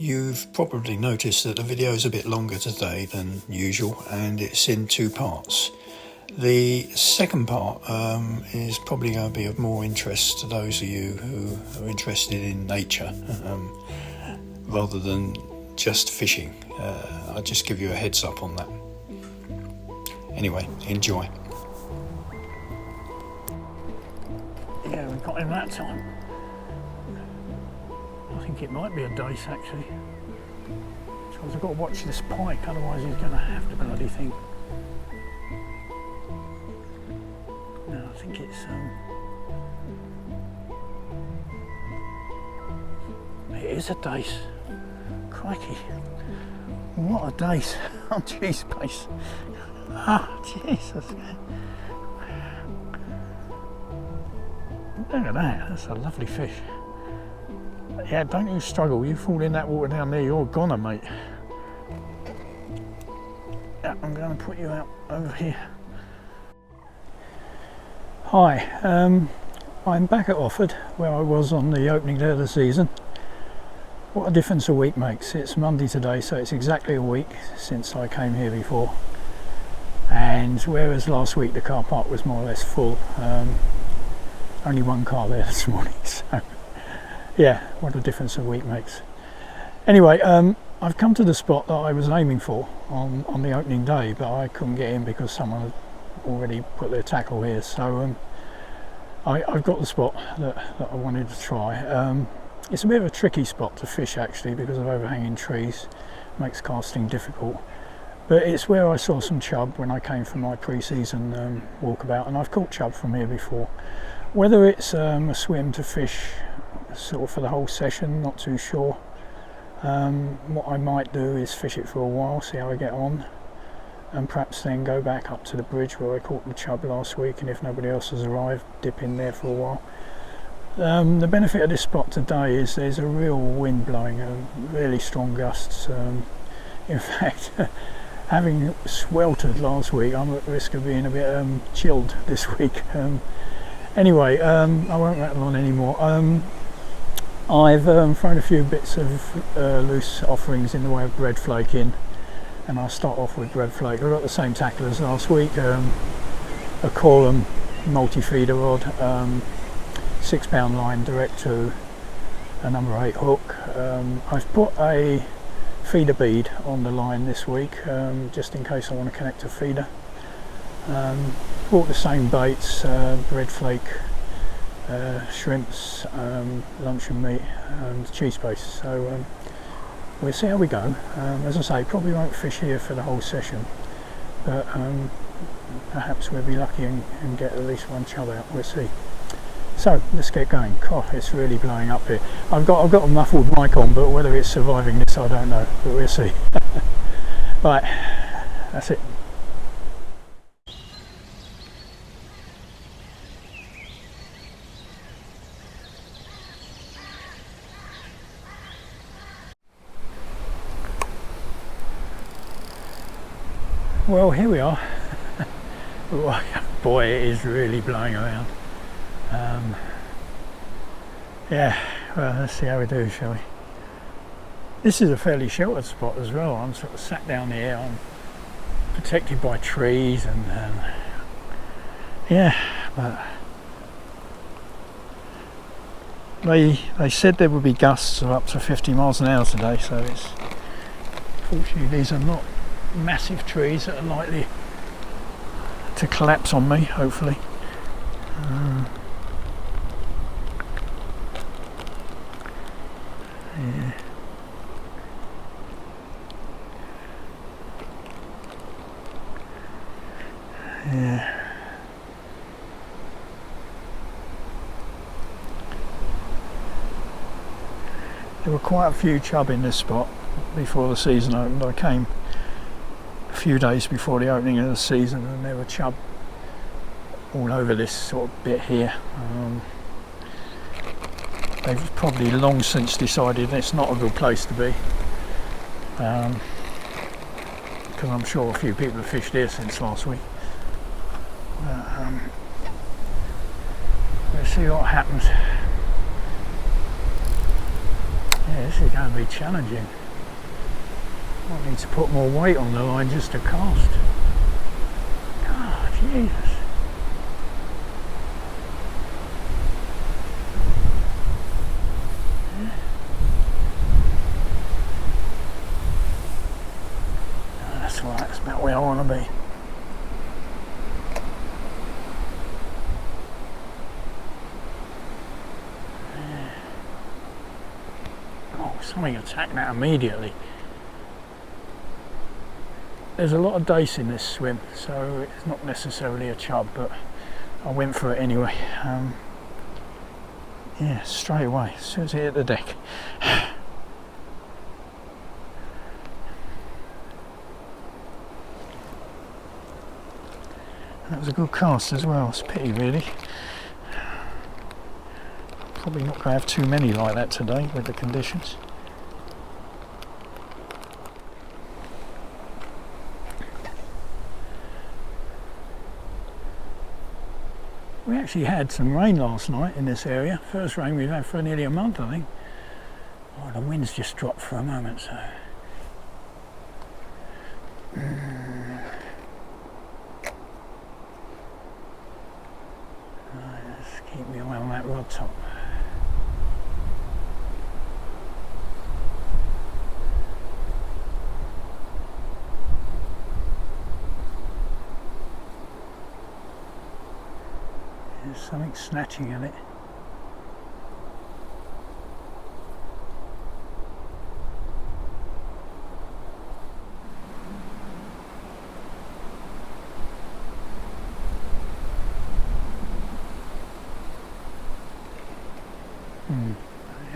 You've probably noticed that the video is a bit longer today than usual, and it's in two parts. The second part is probably going to be of more interest to those of you who are interested in nature rather than just fishing. I'll just give you a heads up on that. Anyway, enjoy. Yeah, we got him that time. I think it might be a dace actually. So I've got to watch this pike, otherwise he's going to have the bloody thing. No, I think it's it is a dace. Crikey, what a dace! Oh, jeez, base. Ah, Jesus. Look at that, that's a lovely fish. Yeah, don't you struggle, you fall in that water down there, you're goner, mate. Yeah, I'm going to put you out over here. Hi, I'm back at Offord, where I was on the opening day of the season. What a difference a week makes. It's Monday today, so it's exactly a week since I came here before. And whereas last week the car park was more or less full, only one car there this morning, so yeah, what a difference a week makes. Anyway, I've come to the spot that I was aiming for on the opening day, but I couldn't get in because someone had already put their tackle here, so I've got the spot that I wanted to try. It's a bit of a tricky spot to fish actually because of overhanging trees, makes casting difficult. But it's where I saw some chub when I came for my pre-season walkabout, and I've caught chub from here before. Whether it's a swim to fish sort of for the whole session, not too sure. What I might do is fish it for a while, see how I get on, and perhaps then go back up to the bridge where I caught the chub last week, and if nobody else has arrived, dip in there for a while. The benefit of this spot today is there's a real wind blowing, really strong gusts. In fact, having sweltered last week, I'm at risk of being a bit chilled this week. Anyway, I won't rattle on anymore. I've thrown a few bits of loose offerings in the way of bread flake in, and I'll start off with bread flake. I've got the same tackle as last week, a column multi-feeder rod, 6-pound line direct to a number 8 hook. I've put a feeder bead on the line this week, just in case I want to connect a feeder. Bought the same baits, bread flake, shrimps, luncheon meat and cheese paste, so we'll see how we go. As I say, probably won't fish here for the whole session, but perhaps we'll be lucky and get at least one chub out, we'll see. So let's get going. God, it's really blowing up here. I've got a muffled mic on, but whether it's surviving this I don't know, but we'll see. Right, that's it. Well, here we are. Boy, it is really blowing around. Yeah, well, let's see how we do, shall we? This is a fairly sheltered spot as well. I'm sort of sat down here. I'm protected by trees, and yeah, but they said there would be gusts of up to 50 miles an hour today, so it's fortunately these are not massive trees that are likely to collapse on me, hopefully. Yeah. Yeah. There were quite a few chub in this spot before the season opened. I came a few days before the opening of the season, and there were chub all over this sort of bit here. They've probably long since decided it's not a good place to be, because I'm sure a few people have fished here since last week. Let's see what happens. This is going to be challenging. I need to put more weight on the line just to cast. Oh, Jesus. Oh, that's all right, that's about where I want to be. Oh, something attacked that immediately. There's a lot of dace in this swim, so it's not necessarily a chub, but I went for it anyway. Yeah, straight away, as soon as it hit the deck. That was a good cast as well. It's a pity, really. Probably not going to have too many like that today with the conditions. We actually had some rain last night in this area. First rain we've had for nearly a month, I think. Oh, the wind's just dropped for a moment, so. Let's keep my eye on that rod top. There's something snatching at it.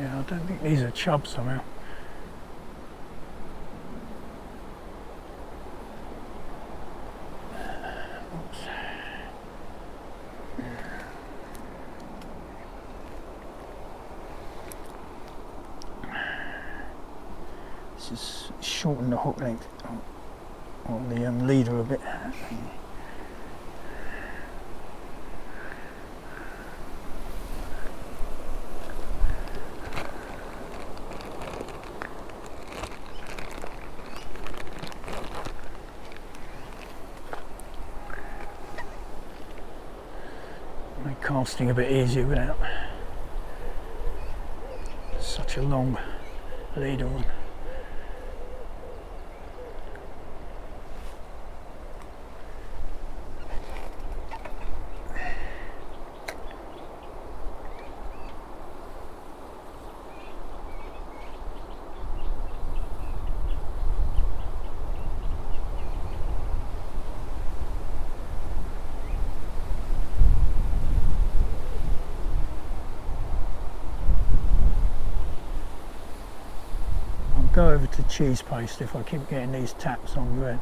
Yeah, I don't think these are chubs somehow. Oops. Just shorten the hook length on the leader a bit. Make casting a bit easier without such a long leader on. Go over to cheese paste if I keep getting these taps on red.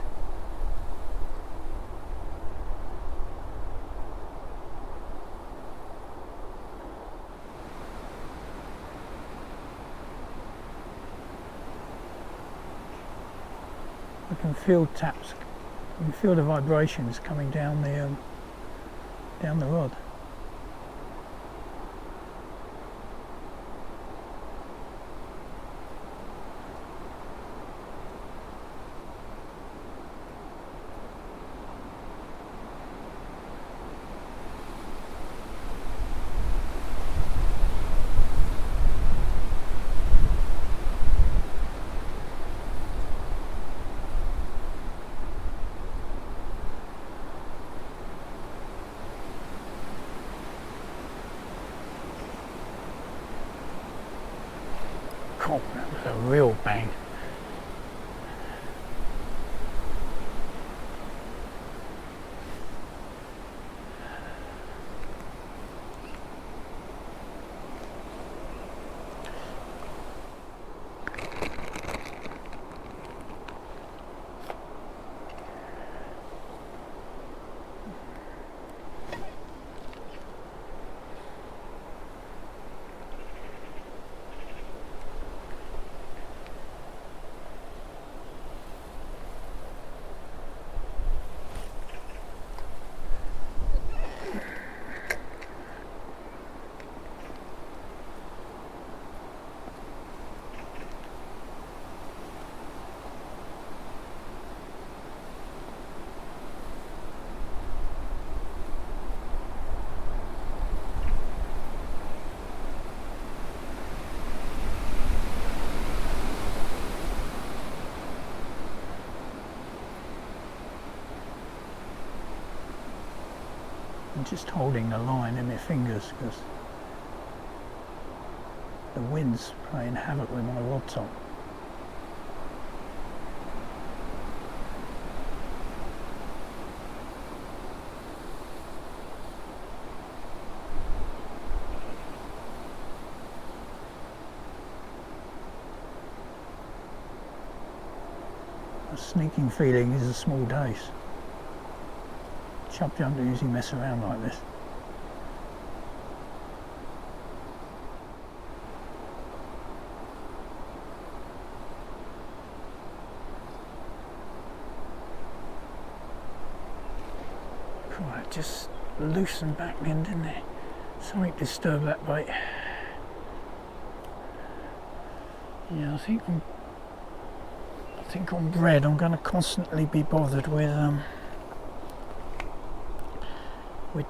I can feel taps, I can feel the vibrations coming down the rod. Oh, that was a real bang. just holding the line in my fingers because the wind's playing havoc with my rod top. A sneaking feeling is a small dace. Chub don't usually mess around like this. Right, just loosened back then, didn't it? Something disturbed that bait. Yeah, I think on bread I'm going to constantly be bothered with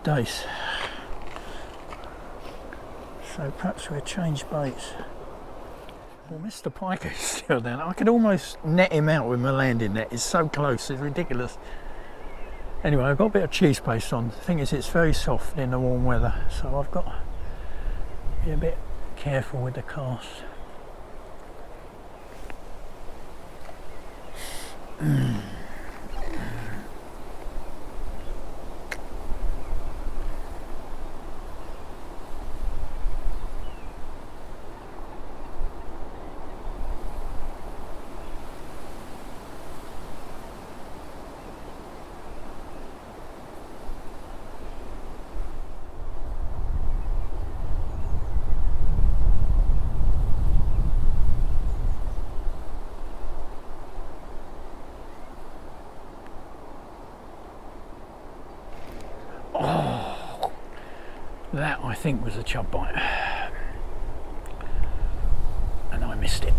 dace. So perhaps we'll change baits. Well, Mr. Pike is still down. I could almost net him out with my landing net. It's so close, it's ridiculous. Anyway, I've got a bit of cheese paste on. The thing is, it's very soft in the warm weather, so I've got to be a bit careful with the cast. That I think was a chub bite, and I missed it.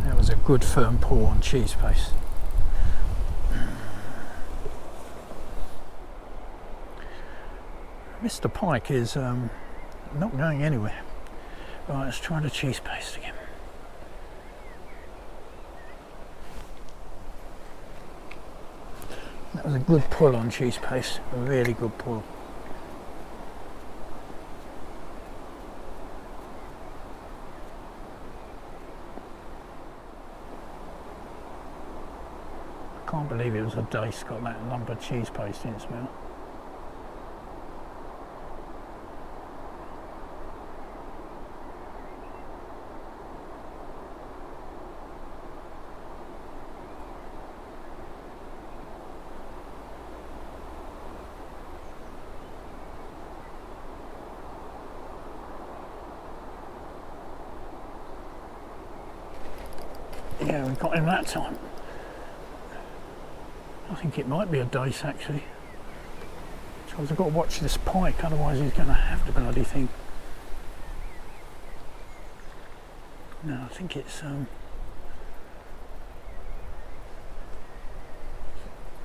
That was a good firm pull on cheese paste. Mr. Pike is not going anywhere. Right, let's try the cheese paste again. That was a good pull on cheese paste, a really good pull. I can't believe it was a dace got that lump of cheese paste in its mouth. Yeah, we got him that time. I think it might be a dace actually. So I've got to watch this pike, otherwise he's going to have the bloody thing. No, I think it's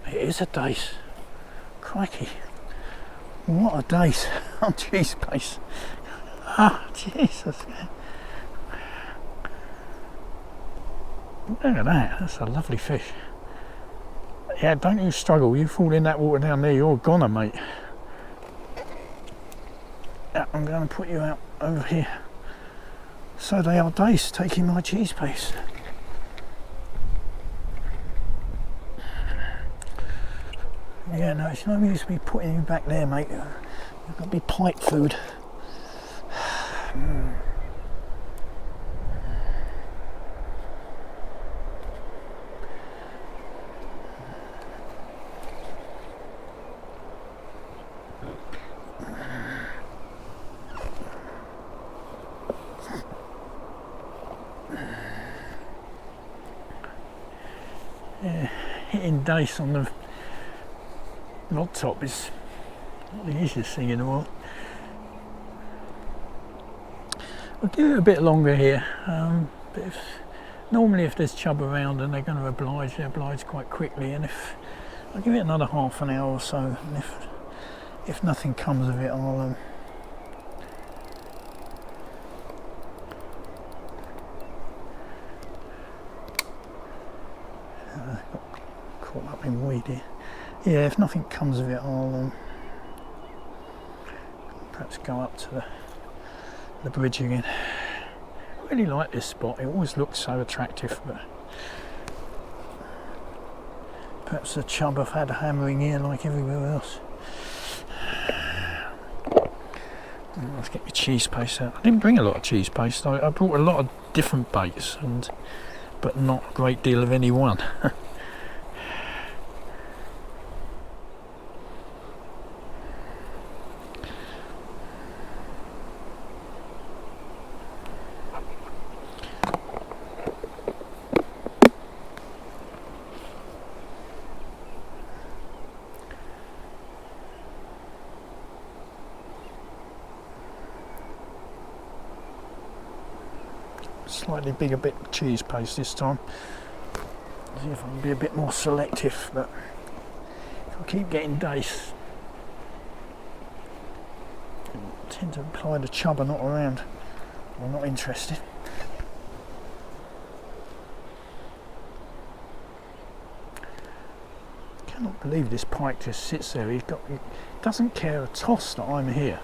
it is a dace. Crikey. What a dace on cheese paste. Ah, Jesus. Look at that, that's a lovely fish. Yeah, don't you struggle, you fall in that water down there, you're goner, mate. Yeah, I'm going to put you out over here. So they are dace taking my cheese paste. Yeah, no, it's no use me putting you back there, mate. You've got to be pike food. Yeah, hitting dace on the rod top is not the easiest thing in the world. I'll give it a bit longer here, but normally if there's chub around and they're going to oblige, they oblige quite quickly, and if I'll give it another half an hour or so, and if nothing comes of it, I'll got caught up struggling weed here. Yeah, if nothing comes of it, I'll perhaps go up to the bridge again. I really like this spot. It always looks so attractive, but perhaps the chub have had a hammering here like everywhere else. Let's get my cheese paste out. I didn't bring a lot of cheese paste. I brought a lot of different baits, but not a great deal of any one. Slightly bigger bit of cheese paste this time. See if I can be a bit more selective, but if I keep getting dace, I tend to imply the chub are not around or not interested. I cannot believe this pike just sits there. He doesn't care a toss that I'm here.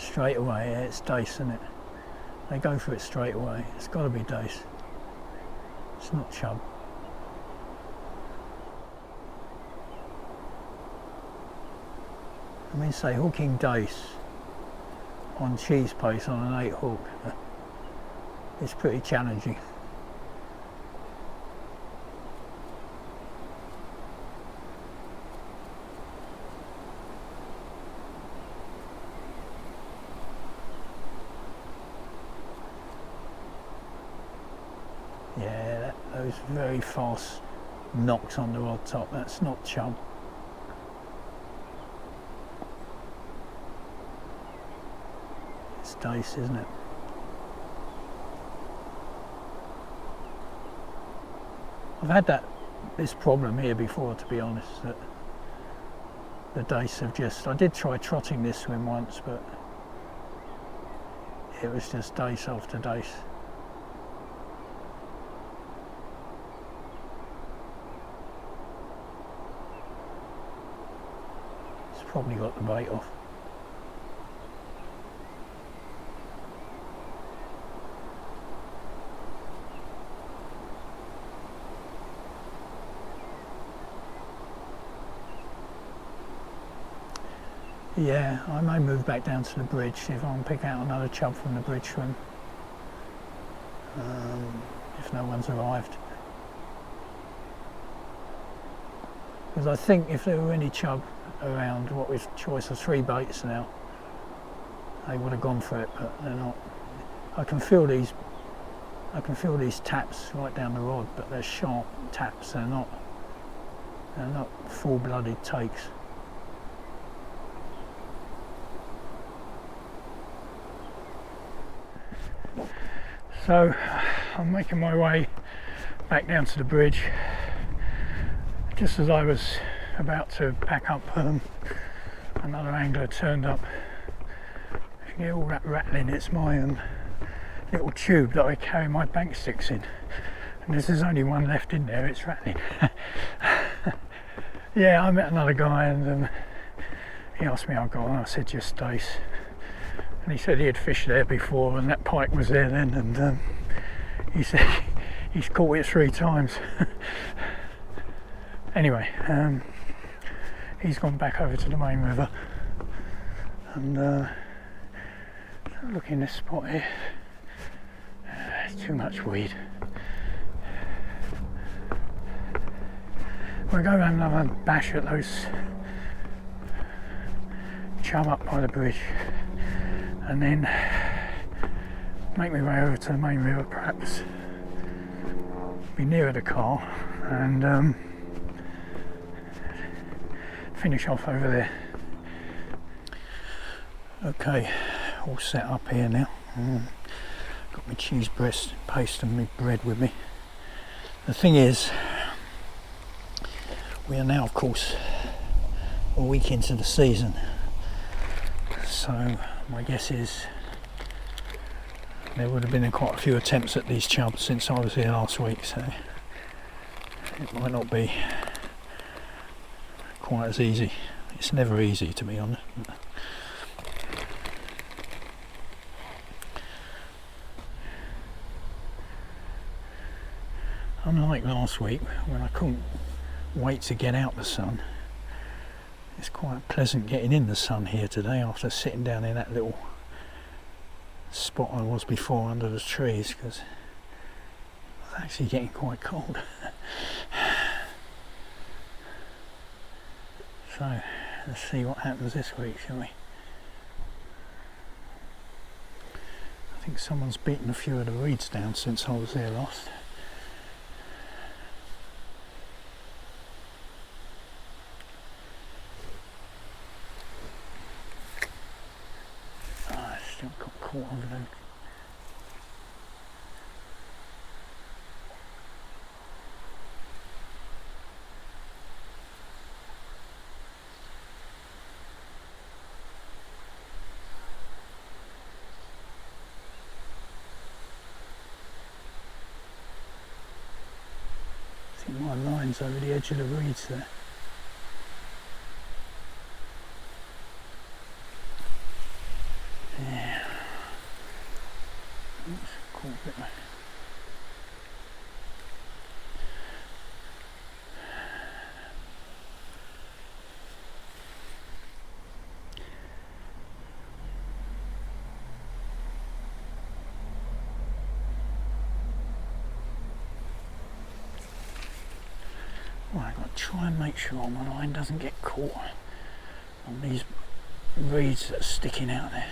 Straight away, yeah, it's dace, isn't it? They go for it straight away. It's got to be dace. It's not chub. I mean, say hooking dace on cheese paste on an 8 hook, it's pretty challenging. Yeah, those very fast knocks on the rod top, that's not chub. It's dace, isn't it? I've had this problem here before, to be honest, that the dace have just, I did try trotting this swim once, but it was just dace after dace. Probably got the bait off. Yeah, I may move back down to the bridge, see if I can pick out another chub from the bridge swim, if no one's arrived. Because I think if there were any chub around, what with choice of 3 baits now, they would have gone for it, but they're not. I can feel these taps right down the rod, but they're sharp taps. They're not full-blooded takes. So I'm making my way back down to the bridge. Just as I was about to pack up, another angler turned up. You can hear all that rattling. It's my little tube that I carry my bank sticks in, and there's only one left in there. It's rattling. Yeah, I met another guy, and he asked me how I got on. I said just dace, and he said he had fished there before, and that pike was there then, and he said he's caught it 3 times. Anyway, he's gone back over to the main river, and look in this spot here. It's too much weed. We'll go have another bash at those chum up by the bridge, and then make my way over to the main river, perhaps be nearer the car, and finish off over there. Okay, all set up here now. Got my cheese breast paste and my bread with me. The thing is, we are now of course a week into the season, so my guess is there would have been quite a few attempts at these chubs since I was here last week, so it might not be quite as easy. It's never easy, to be honest. Unlike last week when I couldn't wait to get out the sun, it's quite pleasant getting in the sun here today after sitting down in that little spot I was before under the trees, because it's actually getting quite cold. So let's see what happens this week, shall we? I think someone's beaten a few of the reeds down since I was there last. Still got caught over them. I think my line's over the edge of the reeds there. Cool bit. Well, I've got to try and make sure my line doesn't get caught on these reeds that are sticking out there.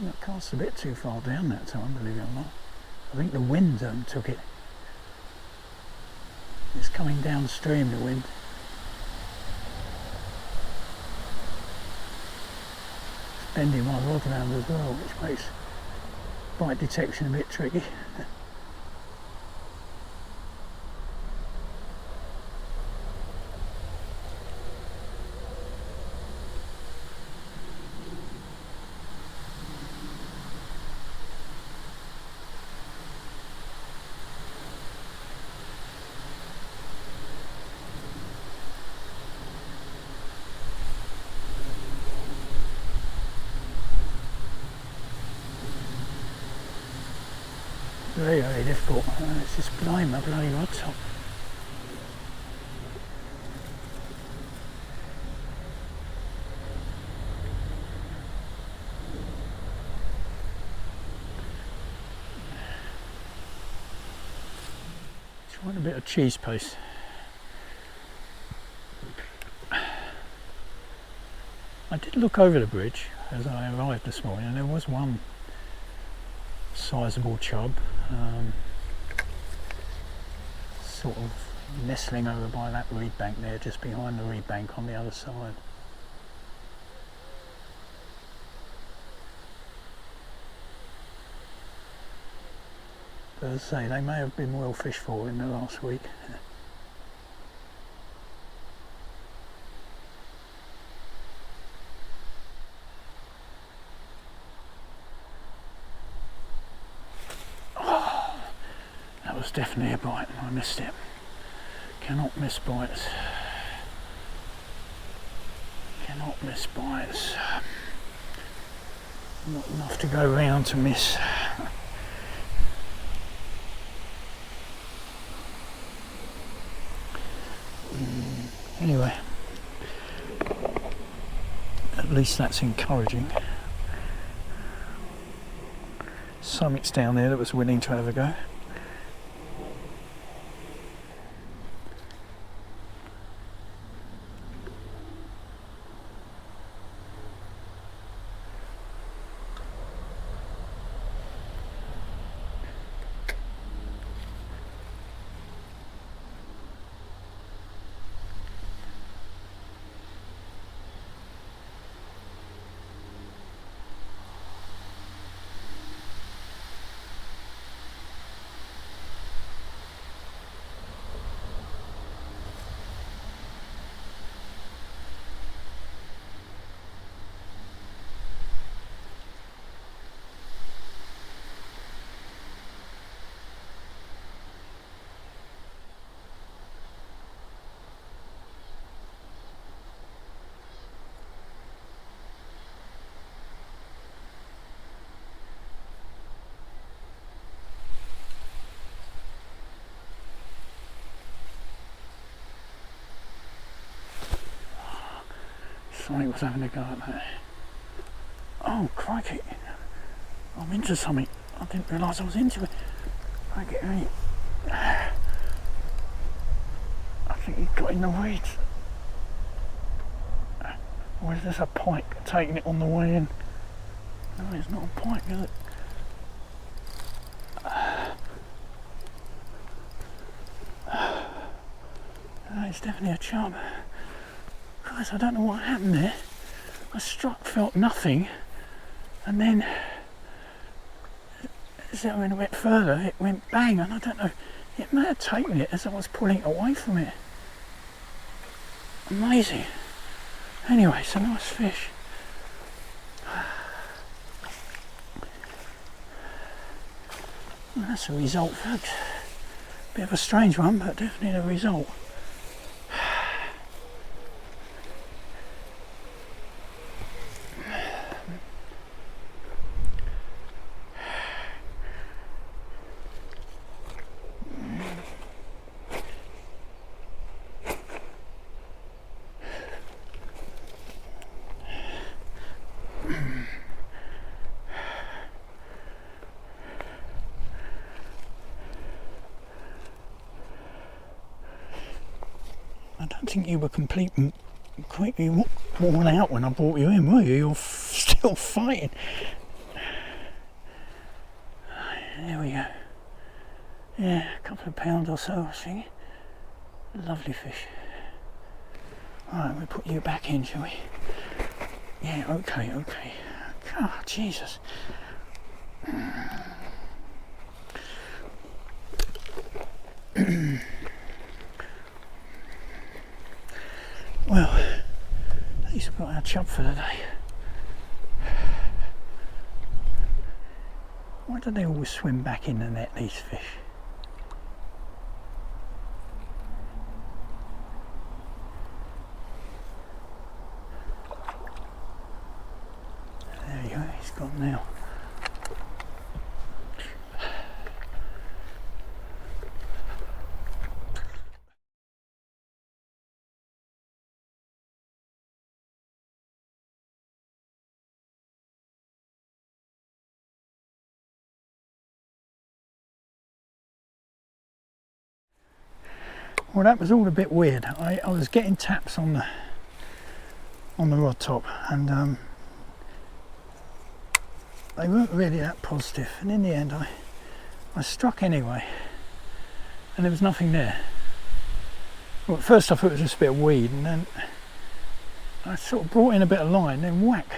That cast a bit too far down that time, believe it or not. I think the wind took it. It's coming downstream, the wind. It's bending my rod round as well, which makes bite detection a bit tricky. Very, very difficult. It's just blowing my bloody rod top. Trying a bit of cheese paste. I did look over the bridge as I arrived this morning, and there was one sizable chub, sort of nestling over by that reed bank there, just behind the reed bank on the other side. But as I say, they may have been well fished for in the last week. That was definitely a bite and I missed it. Cannot miss bites. Cannot miss bites. Not enough to go round to miss. least that's encouraging. Something's down there that was willing to have a go. Something was having a go at that. Oh crikey, I'm into something. I didn't realise I was into it. Crikey, I think he got in the weeds. Or is this a pike taking it on the way in? No, it's not a pike, is it? No, it's definitely a chub. Guys, I don't know what happened there. I struck, felt nothing, and then as I went a bit further, it went bang, and I don't know, it may have taken it as I was pulling it away from it. Amazing. Anyway, it's a nice fish. Well, that's a result, folks. Bit of a strange one, but definitely a result. I don't think you were completely worn out when I brought you in, were you? You're still fighting. There we go. Yeah, a couple of pounds or so, I think. Lovely fish. Alright, we'll put you back in, shall we? Yeah, okay. God, Jesus. Well, at least we've got our chub for the day. Why do they always swim back in the net, these fish? There you go, he's gone now. Well, that was all a bit weird. I was getting taps on the rod top, and they weren't really that positive. And in the end, I struck anyway, and there was nothing there. Well, at first I thought it was just a bit of weed, and then I sort of brought in a bit of line, then whack.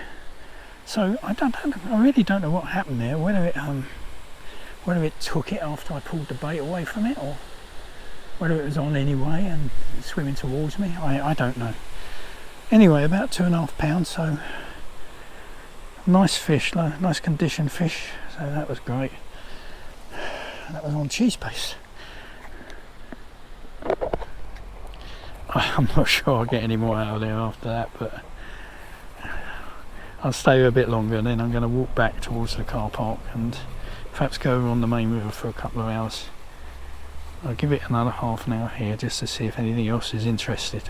So I really don't know what happened there. Whether it took it after I pulled the bait away from it, or whether it was on anyway and swimming towards me, I don't know. Anyway, about 2.5 pounds, so nice fish, nice conditioned fish, so that was great. That was on cheese paste. I'm not sure I'll get any more out of there after that, but I'll stay a bit longer, and then I'm going to walk back towards the car park and perhaps go on the main river for a couple of hours. I'll give it another half an hour here just to see if anything else is interested.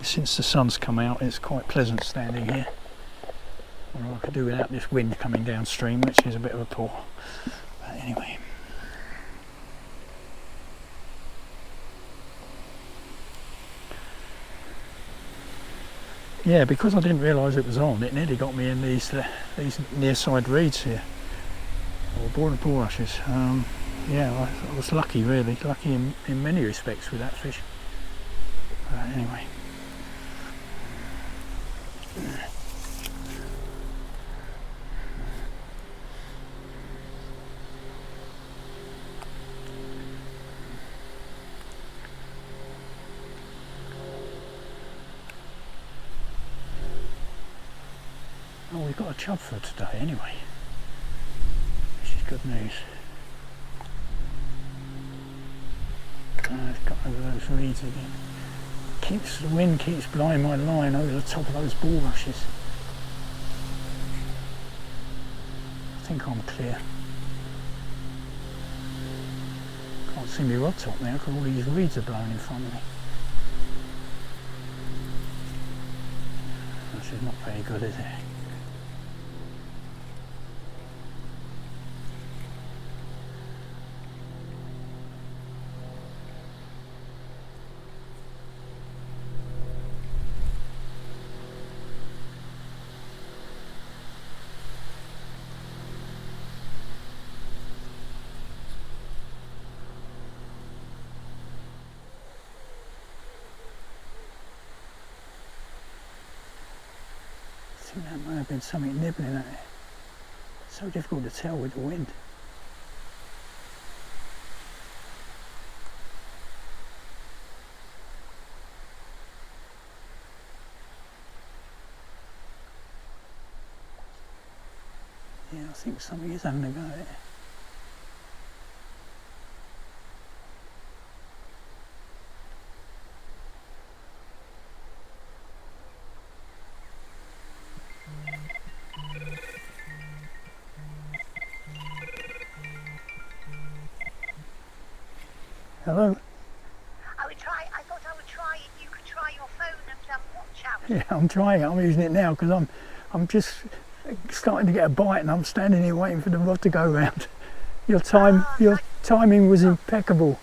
since the sun's come out, it's quite pleasant standing here. Well, I could do without this wind coming downstream, which is a bit of a pull. But anyway. Yeah, because I didn't realise it was on, it nearly got me in these near side reeds here, or border bulrushes. Yeah, I was lucky, really, lucky in many respects with that fish. Anyway. Oh, we've got a chub for today anyway, which is good news. It's got over those reeds again. The wind keeps blowing my line over the top of those bulrushes. I think I'm clear. Can't see me rod top now because all these reeds are blowing in front of me. This is not very good, is it? I think that might have been something nibbling at it. It's so difficult to tell with the wind. Yeah, I think something is having a go at it. Hello? I thought I would try it. You could try your phone and watch out. Yeah, I'm trying it. I'm using it now because I'm just starting to get a bite and I'm standing here waiting for the rod to go round. Your timing was impeccable.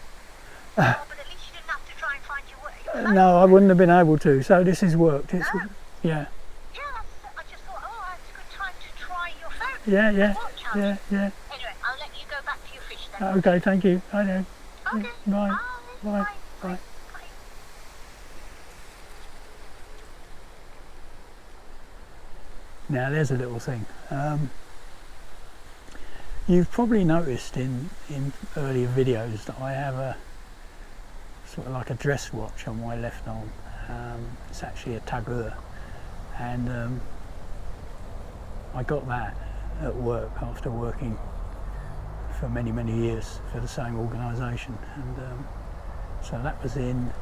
Oh, but at least you didn't have to try and find your way. No, I wouldn't have been able to. So this has worked. It's, Oh. yeah. Yeah, I just thought, that's a good time to try your phone. Yeah. And watch out. Yeah. Anyway, I'll let you go back to your fish then. Okay, thank you. I know. Okay. Bye. Bye. Bye. Now there's a little thing. You've probably noticed in earlier videos that I have a sort of like a dress watch on my left arm. It's actually a tagur, and I got that at work after working for many years for the same organisation, and so that was in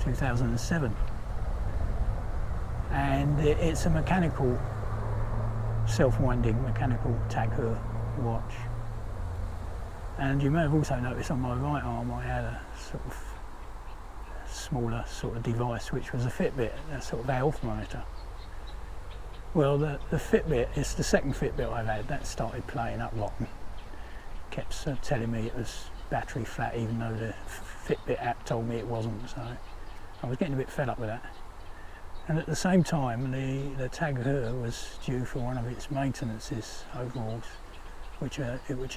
2007, and it's a mechanical, self-winding mechanical tagur watch. And you may have also noticed on my right arm I had a sort of smaller sort of device which was a Fitbit, a sort of health monitor. Well, the Fitbit is the second Fitbit I've had that started playing up rotten. Kept telling me it was battery flat even though the Fitbit app told me it wasn't, so I was getting a bit fed up with that. And at the same time the tagur was due for one of its maintenances overhauls, which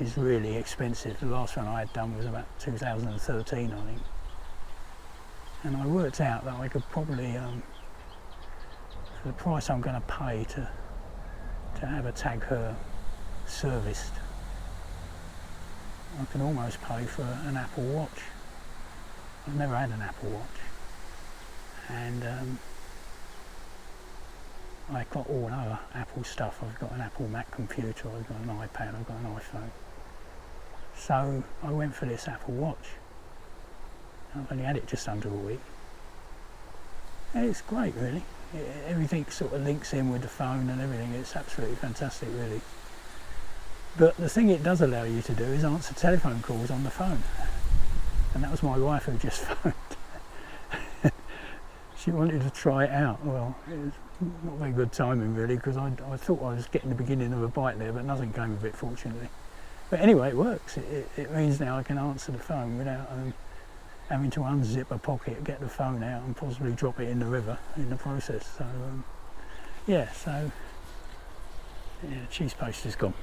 is really expensive. The last one I had done was about 2013, I think. And I worked out that I could probably, for the price I'm going to pay to have a tagur serviced, I can almost pay for an Apple Watch. I've never had an Apple Watch, and I've got all other Apple stuff. I've got an Apple Mac computer, I've got an iPad, I've got an iPhone. So I went for this Apple Watch. I've only had it just under a week. And it's great, really. Everything sort of links in with the phone and everything. It's absolutely fantastic, really. But the thing it does allow you to do is answer telephone calls on the phone. And that was my wife who just phoned. she wanted to try it out. Well, it was not very good timing really, because I thought I was getting the beginning of a bite there, but nothing came of it, fortunately. But anyway, it works. It means now I can answer the phone without having to unzip a pocket, get the phone out and possibly drop it in the river in the process. So yeah, cheese paste is gone.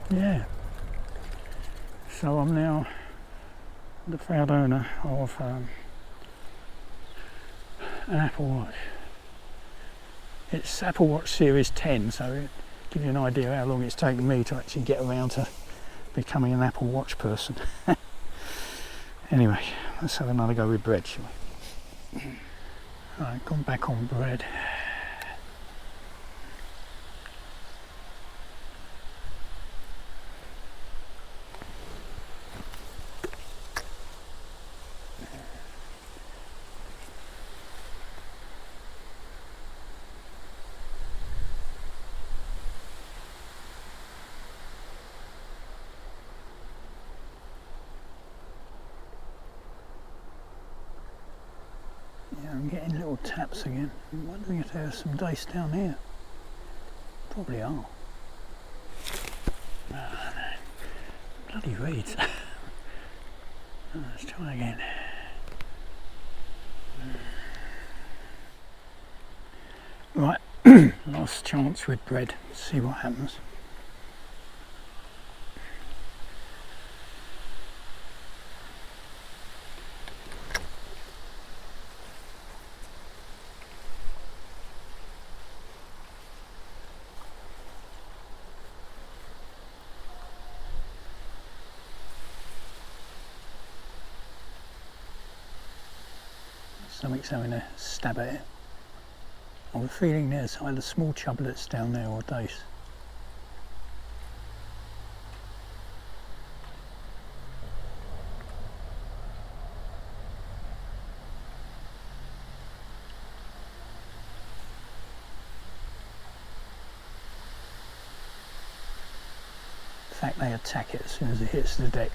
Yeah, so I'm now the proud owner of an Apple Watch. It's Apple Watch Series 10, so it gives you an idea how long it's taken me to actually get around to becoming an Apple Watch person. Anyway, let's have another go with bread, shall we? Right, gone back on bread. Yeah, I'm getting little taps again. I'm wondering if there's some dace down here. Probably are. Oh, no. Bloody reeds. Let's try again. Right, last chance with bread. See what happens. Something's having a stab at it. I have a feeling there's either small chublets down there or dace. In fact, they attack it as soon as it hits the deck.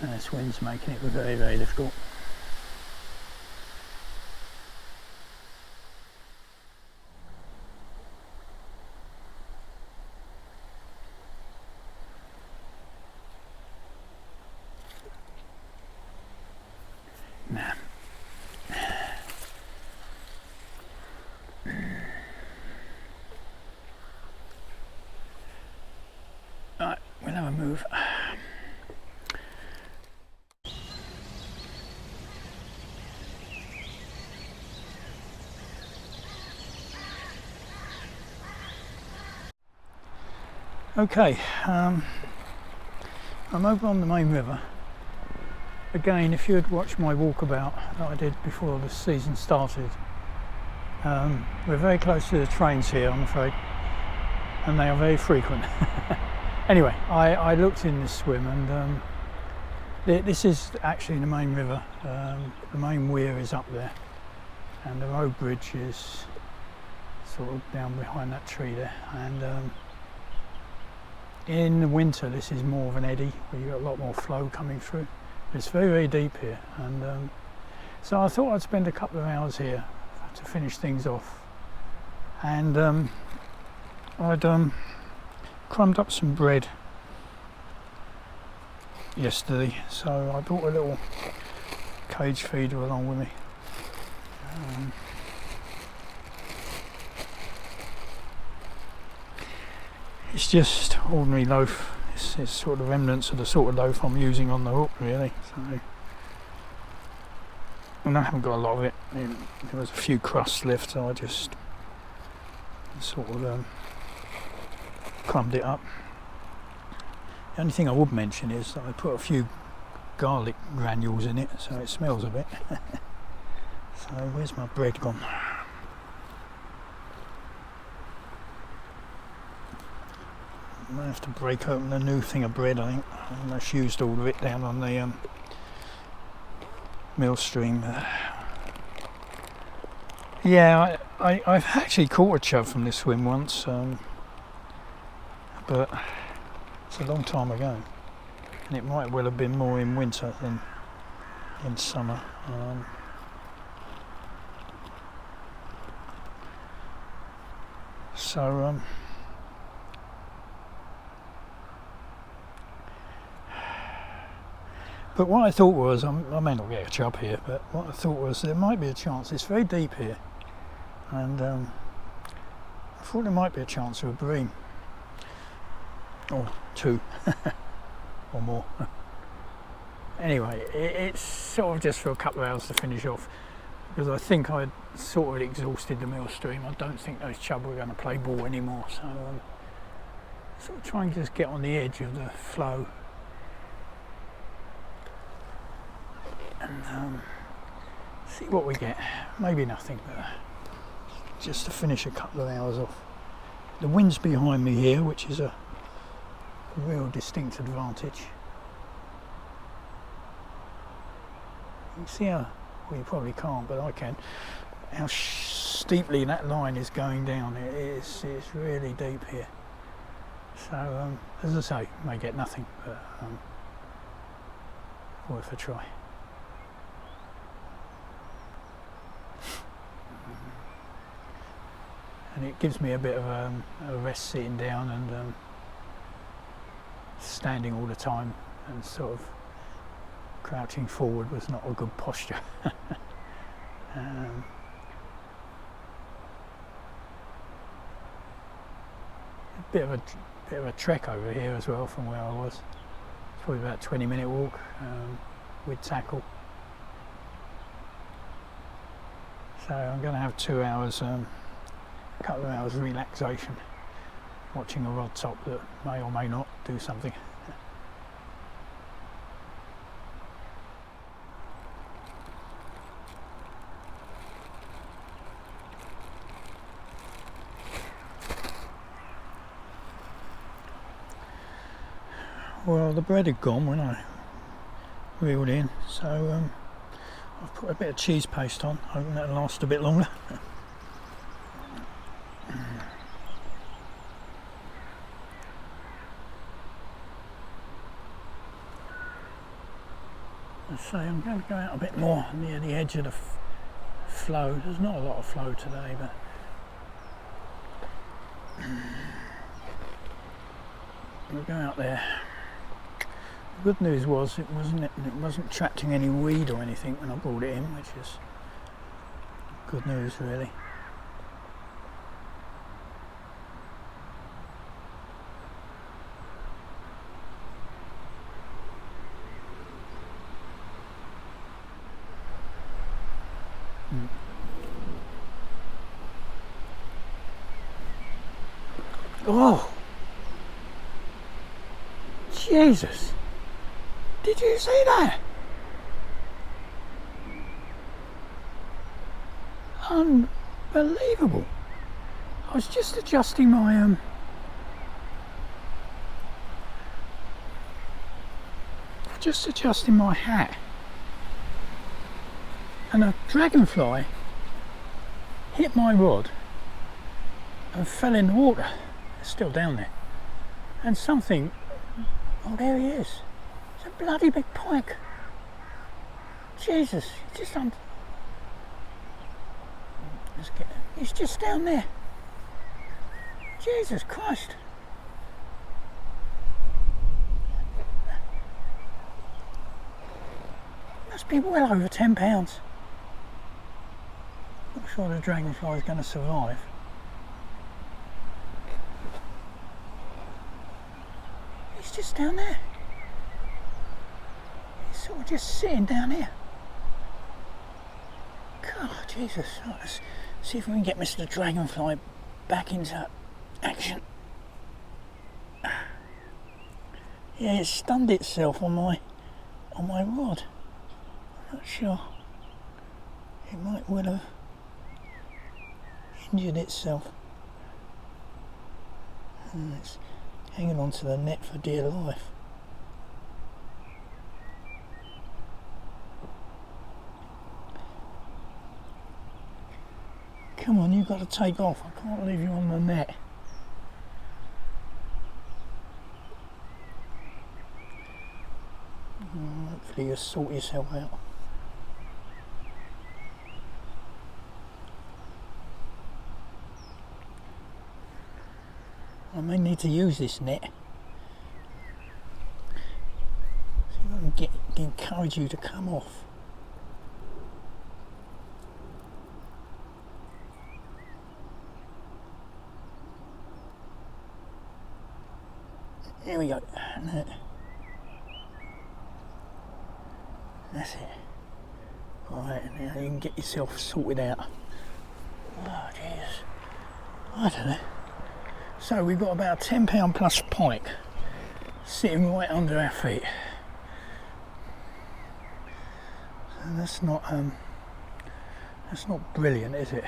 And this wind's making it very, very difficult. Nah. Right, we'll have a move. Okay, I'm over on the main river. Again, if you had watched my walkabout that I did before the season started, we're very close to the trains here, I'm afraid, and they are very frequent. Anyway, I looked in this swim, and this is actually the main river. The main weir is up there, and the road bridge is sort of down behind that tree there. And in the winter, this is more of an eddy, where you've got a lot more flow coming through. It's very, very deep here, and so I thought I'd spend a couple of hours here to finish things off. And I'd crumbed up some bread yesterday, so I brought a little cage feeder along with me. It's just ordinary loaf. It's sort of remnants of the sort of loaf I'm using on the hook, really. So, and I haven't got a lot of it. There was a few crusts left, so I just sort of crumbed it up. The only thing I would mention is that I put a few garlic granules in it, so it smells a bit. So where's my bread gone? I'm gonna have to break open a new thing of bread, I think. I almost used all of it down on the mill stream. Yeah, I've actually caught a chub from this swim once, but it's a long time ago, and it might well have been more in winter than in summer. But what I thought was, I may not get a chub here, but what I thought was there might be a chance. It's very deep here, and I thought there might be a chance of a bream, or two, or more. Anyway, it's sort of just for a couple of hours to finish off, because I think I'd sort of exhausted the mill stream. I don't think those chub were going to play ball anymore, so sort of try and just get on the edge of the flow and see what we get. Maybe nothing, but just to finish a couple of hours off. The wind's behind me here, which is a real distinct advantage. You can see how, well, you probably can't, but I can, how steeply that line is going down. It's really deep here. So, as I say, may get nothing, but worth a try. And it gives me a bit of a rest sitting down and standing all the time, and sort of crouching forward was not a good posture. A bit of a trek over here as well from where I was. It's probably about a 20-minute walk with tackle. So I'm going to have 2 hours, a couple of hours relaxation, watching a rod top that may or may not do something. Well, the bread had gone when I reeled in, so I've put a bit of cheese paste on, hoping that'll last a bit longer. So I'm going to go out a bit more near the edge of the flow. There's not a lot of flow today, but we'll go out there. The good news was it wasn't attracting any weed or anything when I brought it in, which is good news really. Oh, Jesus, did you see that? Unbelievable. I was just adjusting my hat, and a dragonfly hit my rod and fell in the water. It's still down there, and something, oh, there he is. It's a bloody big pike. Jesus, he's just down there. Jesus Christ. Must be well over 10 pounds. Not sure the dragonfly is going to survive. He's just down there. He's sort of just sitting down here. God, Jesus. Right, let's see if we can get Mr. Dragonfly back into action. Yeah, it stunned itself on my rod. I'm not sure. It might well have injured itself. hanging on to the net for dear life. Come on, you've got to take off. I can't leave you on the net. Hopefully you'll sort yourself out. I may need to use this net. See if I can encourage you to come off. There we go. That's it. Right, now you can get yourself sorted out. Oh jeez. I don't know. So we've got about £10 plus pike sitting right under our feet. And that's not brilliant, is it?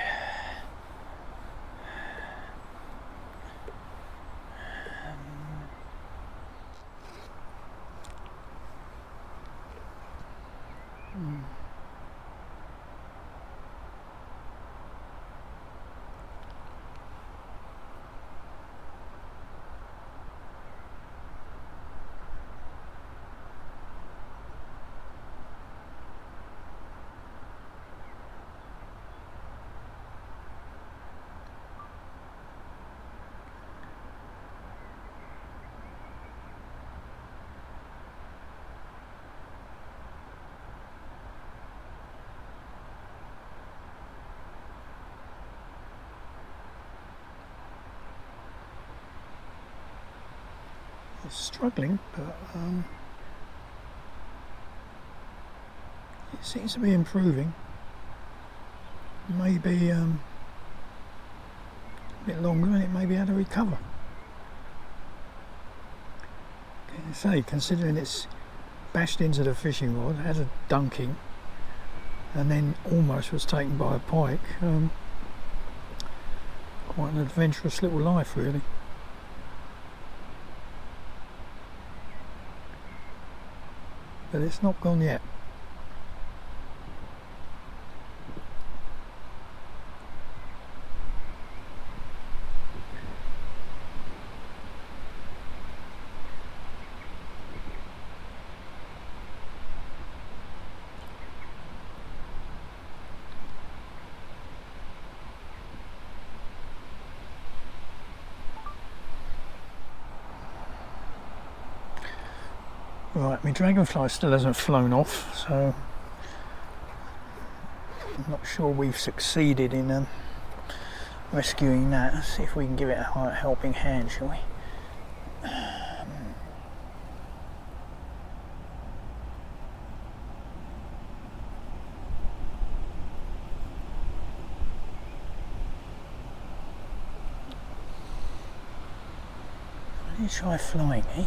It's struggling, but it seems to be improving. Maybe a bit longer and it may be able to recover. Can I say, considering it's bashed into the fishing rod, had a dunking, and then almost was taken by a pike, quite an adventurous little life really. But it's not gone yet. Right, my dragonfly still hasn't flown off, so I'm not sure we've succeeded in rescuing that. Let's see if we can give it a helping hand, shall we? Why don't you try flying, eh?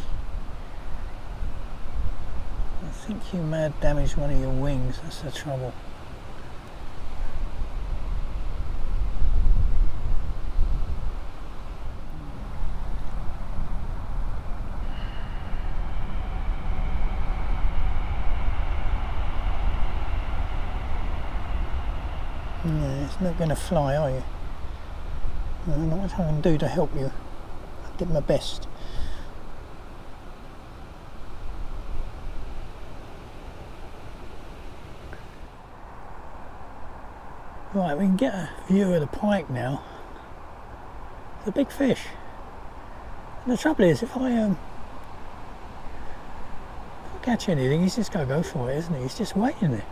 I think you may have damaged one of your wings, that's the trouble. Yeah, it's not going to fly, are you? I don't know what I can do to help you. I did my best. Right, we can get a view of the pike now. It's a big fish. And the trouble is, if I catch anything, he's just going to go for it, isn't he? He's just waiting there.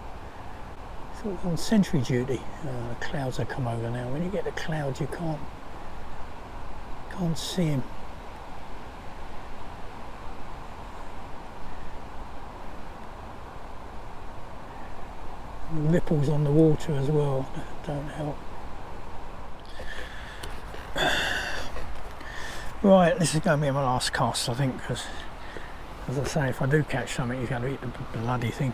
Sort of on sentry duty. The clouds have come over now. When you get the clouds, you can't see him. The ripples on the water as well don't help. Right, this is going to be my last cast, I think, because, as I say, if I do catch something, you've got to eat the bloody thing.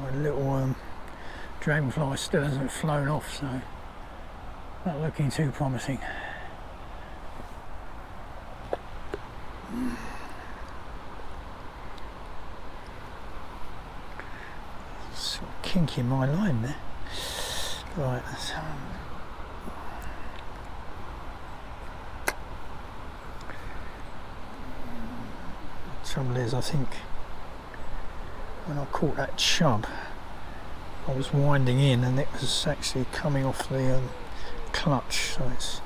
My little dragonfly still hasn't flown off, so Not looking too promising. Sort of kink in my line there. Right, let's the trouble is, I think when I caught that chub, I was winding in and it was actually coming off the clutch, so it's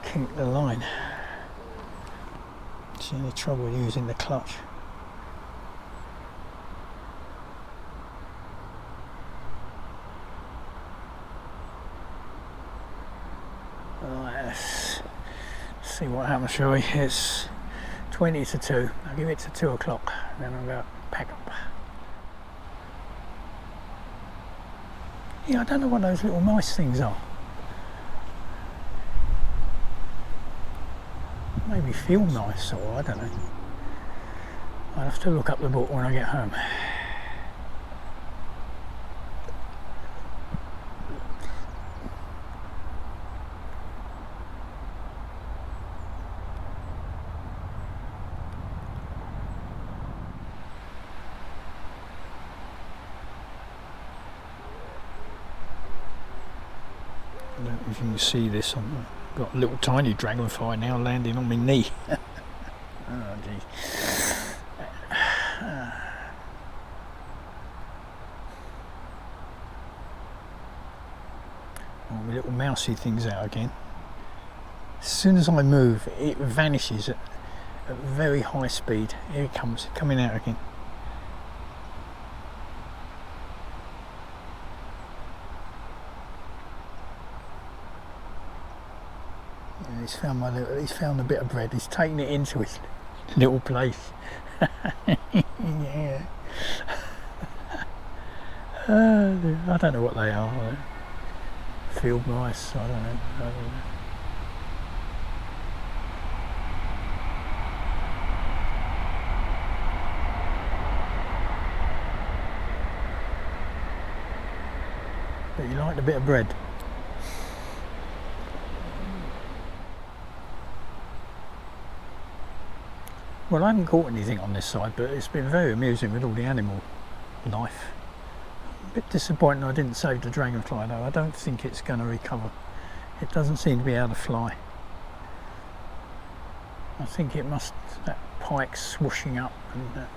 kinked the line. It's the only trouble using the clutch. Right, let's see what happens, shall we? It's 20 to 2. I'll give it to 2 o'clock, then I'll go pack up. Yeah, I don't know what those little mice things are. Maybe field mice, or I don't know. I'll have to look up the book when I get home. I don't know if you can see this. I've got a little tiny dragonfly now landing on my knee. Oh geez. All my little mousy things out again. As soon as I move, it vanishes at very high speed. Here it comes, coming out again. Yeah, he's found a bit of bread. He's taken it into his little place. Yeah. I don't know what they are. Field mice. I don't know. But you liked a bit of bread. Well, I haven't caught anything on this side, but it's been very amusing with all the animal life. A bit disappointing I didn't save the dragonfly though. I don't think it's going to recover. It doesn't seem to be able to fly. I think it must, that pike swooshing up, and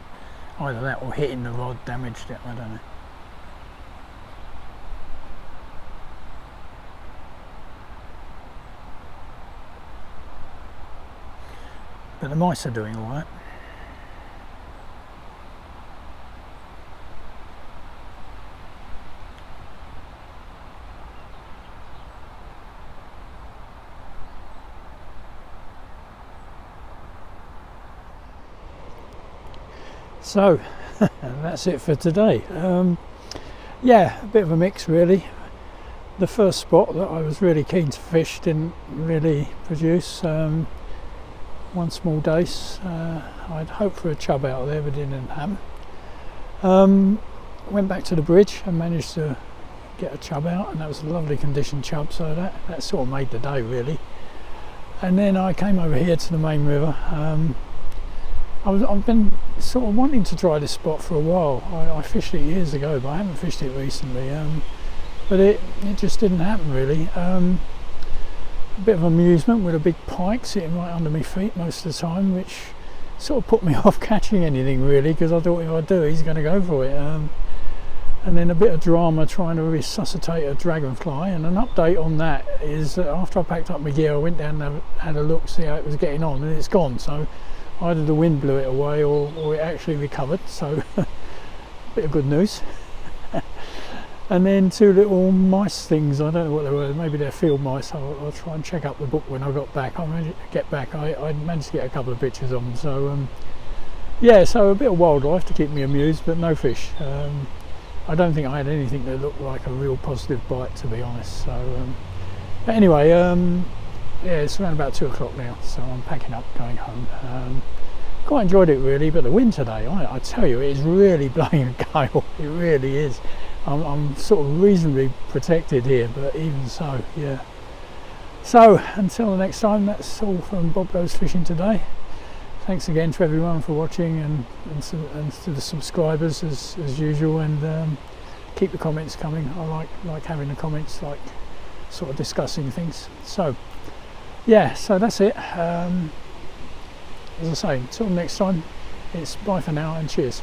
either that or hitting the rod damaged it, I don't know. But the mice are doing all right. So that's it for today. Yeah, a bit of a mix really. The first spot that I was really keen to fish didn't really produce. One small dace. I'd hoped for a chub out there, but it didn't happen. Went back to the bridge and managed to get a chub out, and that was a lovely condition chub, so that sort of made the day really. And then I came over here to the main river. I've been sort of wanting to try this spot for a while. I fished it years ago, but I haven't fished it recently. But it just didn't happen really. A bit of amusement with a big pike sitting right under my feet most of the time, which sort of put me off catching anything really, because I thought if I do, he's going to go for it. And then a bit of drama trying to resuscitate a dragonfly. And an update on that is that after I packed up my gear, I went down and had a look, see how it was getting on, and it's gone. So either the wind blew it away or it actually recovered. So a bit of good news. And then two little mice things, I don't know what they were, maybe they're field mice. I'll try and check up the book when I got back. I managed to get a couple of pictures of them. So yeah, so a bit of wildlife to keep me amused, but no fish. I don't think I had anything that looked like a real positive bite, to be honest. So but anyway, yeah, it's around about 2 o'clock now, so I'm packing up, going home. Quite enjoyed it really, but the wind today, I tell you, it is really blowing a gale. It really is. I'm sort of reasonably protected here, but even so, yeah. So until the next time, that's all from Bob Goes Fishing today. Thanks again to everyone for watching, and to the subscribers as usual, and keep the comments coming. I like having the comments, like sort of discussing things. So yeah, so that's it. As I say, until next time, it's bye for now and cheers.